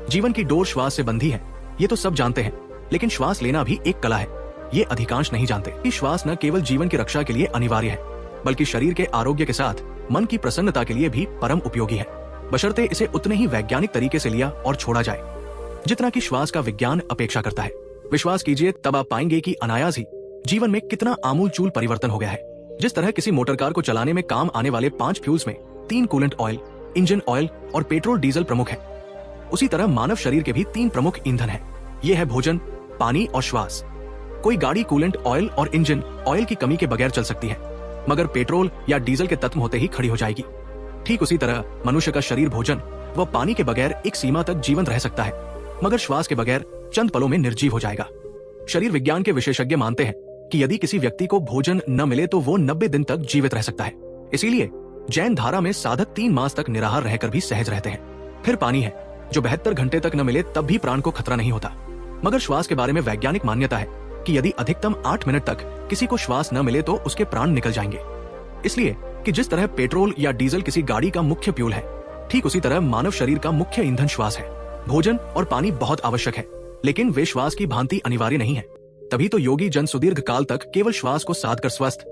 जीवन की डोर श्वास से बंधी है, ये तो सब जानते हैं, लेकिन श्वास लेना भी एक कला है। ये अधिकांश नहीं जानते कि श्वास न केवल जीवन की रक्षा के लिए अनिवार्य है, बल्कि शरीर के आरोग्य के साथ मन की प्रसन्नता के लिए भी परम उपयोगी है, बशर्ते इसे उतने ही वैज्ञानिक तरीके से लिया और छोड़ा जाए जितना कि श्वास का विज्ञान अपेक्षा करता है। विश्वास कीजिए, तब आप पाएंगे कि अनायास ही जीवन में कितना आमूलचूल परिवर्तन हो गया है। जिस तरह किसी मोटर कार को चलाने में काम आने वाले 5 फ्यूल्स में 3 कूलेंट ऑयल, इंजन ऑयल और पेट्रोल डीजल प्रमुख है, उसी तरह मानव शरीर के भी 3 प्रमुख ईंधन हैं। ये है भोजन, पानी और श्वास। कोई गाड़ी कूलेंट ऑयल और इंजन ऑयल की कमी के बगैर चल सकती है, मगर पेट्रोल या डीजल के तत्व होते ही खड़ी हो जाएगी। ठीक उसी तरह मनुष्य का शरीर भोजन व पानी के बगैर एक सीमा तक जीवंत रह सकता है, मगर श्वास के बगैर चंद पलों में निर्जीव हो जाएगा। शरीर विज्ञान के विशेषज्ञ मानते हैं कि यदि किसी व्यक्ति को भोजन न मिले तो वो 90 दिन तक जीवित रह सकता है। इसीलिए जैन धारा में साधक 3 मास तक निराहार रहकर भी सहज रहते हैं। फिर पानी है, जो 72 घंटे तक न मिले तब भी प्राण को खतरा नहीं होता। मगर श्वास के बारे में वैज्ञानिक मान्यता है कि यदि अधिकतम 8 मिनट तक किसी को श्वास न मिले तो उसके प्राण निकल जाएंगे। इसलिए कि जिस तरह पेट्रोल या डीजल किसी गाड़ी का मुख्य फ्यूल है, ठीक उसी तरह मानव शरीर का मुख्य ईंधन श्वास है। भोजन और पानी बहुत आवश्यक है, लेकिन वे श्वास की भांति अनिवार्य नहीं है। तभी तो योगी जन सुदीर्घ काल तक केवल श्वास को साध कर स्वस्थ,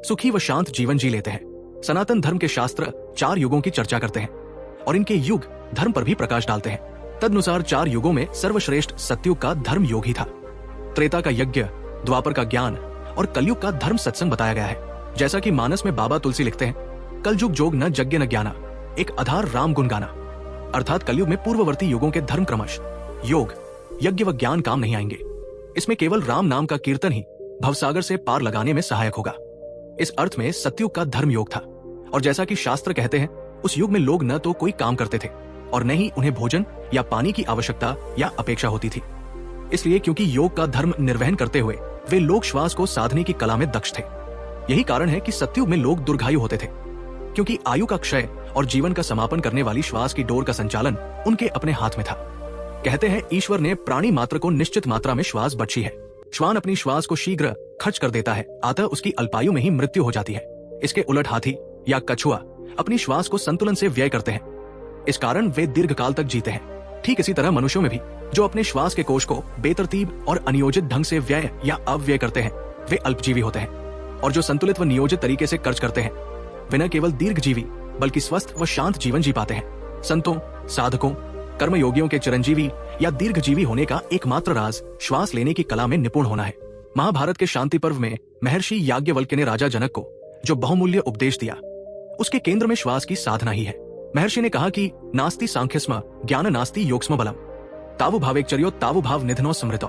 सुखी व शांत जीवन जी लेते हैं। सनातन धर्म के शास्त्र 4 युगों की चर्चा करते हैं और इनके युग धर्म पर भी प्रकाश डालते हैं। तदनुसार 4 युगों में सर्वश्रेष्ठ सतयुग का धर्म योग ही था। त्रेता का यज्ञ, द्वापर का ज्ञान और कलयुग का धर्म सत्संग बताया गया है। जैसा कि मानस में बाबा तुलसी लिखते हैं, कलयुग जोग न यज्ञ न ज्ञाना, एक आधार राम गुण गाना। अर्थात कलयुग में पूर्ववर्ती युगों के धर्म क्रमश योग, यज्ञ व ज्ञान काम नहीं आएंगे। इसमें केवल राम नाम का कीर्तन ही भवसागर से पार लगाने में सहायक होगा। इस अर्थ में सतयुग का धर्म योग था। और जैसा कि शास्त्र कहते हैं, उस युग में लोग न तो कोई काम करते थे और न ही उन्हें भोजन या पानी की आवश्यकता या अपेक्षा होती थी। इसलिए क्योंकि योग का धर्म निर्वहन करते हुए वे लोग श्वास को साधने की कला में दक्ष थे। यही कारण है कि सतयुग में लोग दुर्घायु होते थे, क्योंकि आयु का क्षय और जीवन का समापन करने वाली श्वास की डोर का संचालन उनके अपने हाथ में था। कहते हैं, ईश्वर ने प्राणी मात्र को निश्चित मात्रा में श्वास बख्शी है। श्वान अपनी श्वास को शीघ्र खर्च कर देता है, अतः उसकी अल्पायु में ही मृत्यु हो जाती है। इसके उलट हाथी या कछुआ अपनी श्वास को संतुलन से व्यय करते हैं, इस कारण वे दीर्घ काल तक जीते हैं। ठीक इसी तरह मनुष्यों में भी जो अपने श्वास के कोश को बेतरतीब और अनियोजित ढंग से व्यय या अव्यय करते हैं, वे अल्पजीवी होते हैं। और जो संतुलित व नियोजित तरीके से खर्च करते हैं, वे न केवल दीर्घजीवी बल्कि स्वस्थ व शांत जीवन जी पाते हैं। संतों, साधकों, कर्मयोगियों के चिरंजीवी या दीर्घजीवी होने का एकमात्र राज श्वास लेने की कला में निपुण होना है। महाभारत के शांति पर्व में महर्षि याज्ञवल्क्य ने राजा जनक को जो बहुमूल्य उपदेश दिया, उसके केंद्र में श्वास की साधना ही है। महर्षि ने कहा कि नास्ति सांख्यस्म ज्ञान नास्ति योगस्म बलम, तावु भावेक्चर्यो तावु भाव निधनो समृतो।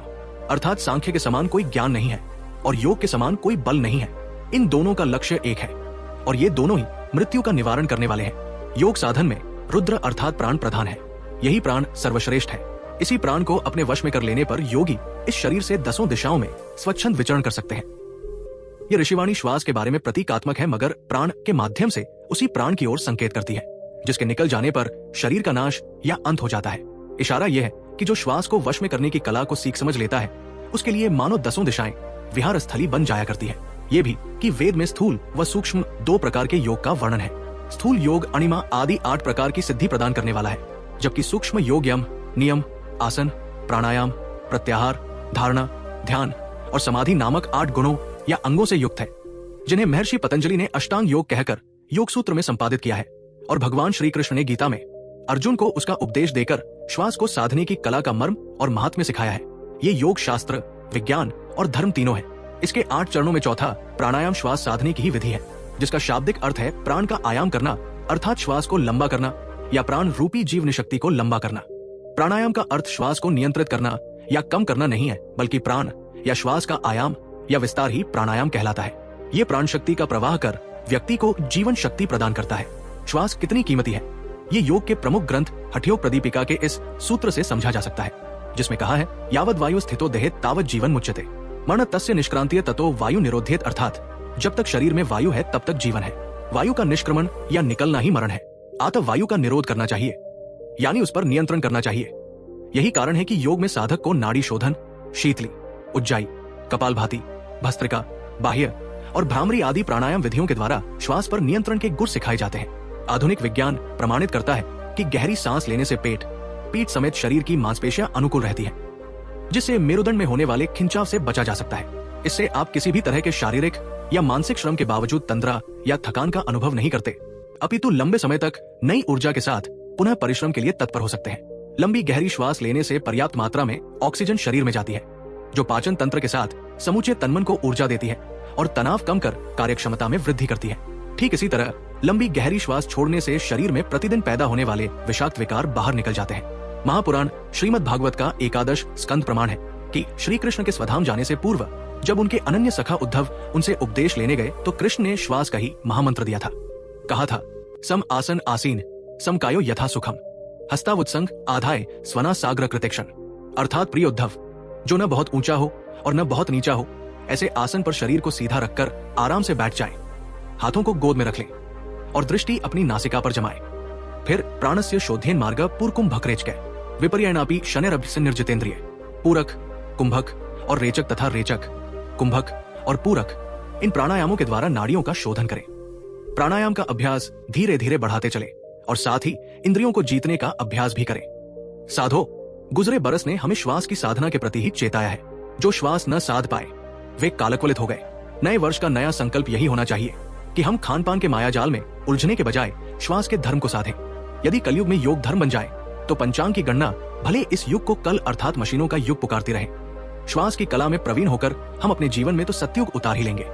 अर्थात सांख्य के समान कोई ज्ञान नहीं है और योग के समान कोई बल नहीं है। इन दोनों का लक्ष्य एक है और ये दोनों ही मृत्यु का निवारण करने वाले हैं। योग साधन में रुद्र अर्थात प्राण प्रधान है। यही प्राण सर्वश्रेष्ठ है। इसी प्राण को अपने वश में कर लेने पर योगी इस शरीर से 10 दिशाओं में स्वच्छंद विचरण कर सकते हैं। ये ऋषिवाणी श्वास के बारे में प्रतीकात्मक है, मगर प्राण के माध्यम से उसी प्राण की ओर संकेत करती है, जिसके निकल जाने पर शरीर का नाश या अंत हो जाता है। इशारा यह है कि जो श्वास को वश में करने की कला को सीख समझ लेता है, उसके लिए मानो 10 दिशाएं विहार स्थली बन जाया करती है। ये भी कि वेद में स्थूल व सूक्ष्म 2 प्रकार के योग का वर्णन है। स्थूल योग अणिमा आदि 8 प्रकार की सिद्धि प्रदान करने वाला है, जबकि सूक्ष्म योग यम, नियम, आसन, प्राणायाम, प्रत्याहार, धारणा, ध्यान और समाधि नामक 8 गुणों या अंगों से युक्त है, जिन्हें महर्षि पतंजलि ने अष्टांग योग कहकर योग सूत्र में संपादित किया है। और भगवान श्री कृष्ण ने गीता में अर्जुन को उसका उपदेश देकर श्वास को साधने की कला का मर्म और महात्म्य सिखाया है। ये योग शास्त्र, विज्ञान और धर्म तीनों है। इसके 8 चरणों में चौथा प्राणायाम श्वास साधने की ही विधि है, जिसका शाब्दिक अर्थ है प्राण का आयाम करना, अर्थात श्वास को लंबा करना या प्राण रूपी जीवनी शक्ति को लंबा करना। प्राणायाम का अर्थ श्वास को नियंत्रित करना या कम करना नहीं है, बल्कि प्राण या श्वास का आयाम या विस्तार ही प्राणायाम कहलाता है। ये प्राण शक्ति का प्रवाह कर व्यक्ति को जीवन शक्ति प्रदान करता है। श्वास कितनी कीमती है, ये योग के प्रमुख ग्रंथ हठयोग प्रदीपिका के इस सूत्र से समझा जा सकता है, जिसमें कहा है, यावद वायु स्थितो देहे तावत जीवन मुच्यते, मरण तस्य निष्क्रांतिय ततो वायु निरोध्येत। अर्थात जब तक शरीर में वायु है तब तक जीवन है। वायु का निष्क्रमण या निकलना ही मरण है। अतः वायु का निरोध करना चाहिए, यानी उस पर नियंत्रण करना चाहिए। यही कारण है कि योग में साधक को नाड़ी शोधन, शीतली, उज्जाई, कपालभाति, भस्त्रिका, बाह्य और भ्रामरी आदि प्राणायाम विधियों के द्वारा श्वास पर नियंत्रण के गुर सिखाए जाते हैं। आधुनिक विज्ञान प्रमाणित करता है कि गहरी सांस लेने से पेट, पीठ समेत शरीर की मांसपेशियां अनुकूल रहती हैं, जिससे मेरुदंड में होने वाले खिंचाव से बचा जा सकता है। इससे आप किसी भी तरह के शारीरिक या मानसिक श्रम के बावजूद तंद्रा या थकान का अनुभव नहीं करते, अपितु लंबे समय तक नई ऊर्जा के साथ पुनः परिश्रम के लिए तत्पर हो सकते हैं। लंबी गहरी श्वास लेने से पर्याप्त मात्रा में ऑक्सीजन शरीर में जाती है, जो पाचन तंत्र के साथ समूचे तनमन को ऊर्जा देती है और तनाव कम कर कार्यक्षमता में वृद्धि करती है। ठीक इसी तरह लंबी गहरी श्वास छोड़ने से शरीर में प्रतिदिन पैदा होने वाले विषाक्त विकार बाहर निकल जाते हैं। महापुराण श्रीमद् भागवत का 11 स्कंद प्रमाण है कि श्री कृष्ण के स्वधाम जाने से पूर्व जब उनके अनन्य सखा उद्धव उनसे उपदेश लेने गए तो कृष्ण ने श्वास का ही महामंत्र दिया था। कहा था, सम आसन आसीन समकायो यथा सुखम हस्तावुत्संग आधाय स्वना साग्र कृतेक्षण। अर्थात प्रिय उद्धव, जो न बहुत ऊंचा हो और न बहुत नीचा हो, ऐसे आसन पर शरीर को सीधा रखकर आराम से बैठ जाएं, हाथों को गोद में रख लें और दृष्टि अपनी नासिका पर जमाएं। फिर प्राणस्य शोध्येन मार्ग पूर्कुम भक्रेच के विपर्यणापि शनिरभ्य निर्जितेंद्रिय। पूरक, कुंभक और रेचक तथा रेचक, कुंभक और पूरक इन प्राणायामों के द्वारा नाड़ियों का शोधन करें। प्राणायाम का अभ्यास धीरे धीरे बढ़ाते चले और साथ ही इंद्रियों को जीतने का अभ्यास भी करें। साधो, गुजरे बरस ने हमें श्वास की साधना के प्रति ही चेताया है। जो श्वास न साध पाए वे कालकुलित हो गए। नए वर्ष का नया संकल्प यही होना चाहिए कि हम खान पान के मायाजाल में उलझने के बजाय श्वास के धर्म को साधें। यदि कलयुग में योग धर्म बन जाए तो पंचांग की गणना भले इस युग को कल अर्थात मशीनों का युग पुकारती रहे, श्वास की कला में प्रवीण होकर हम अपने जीवन में तो सत्युग उतार ही लेंगे।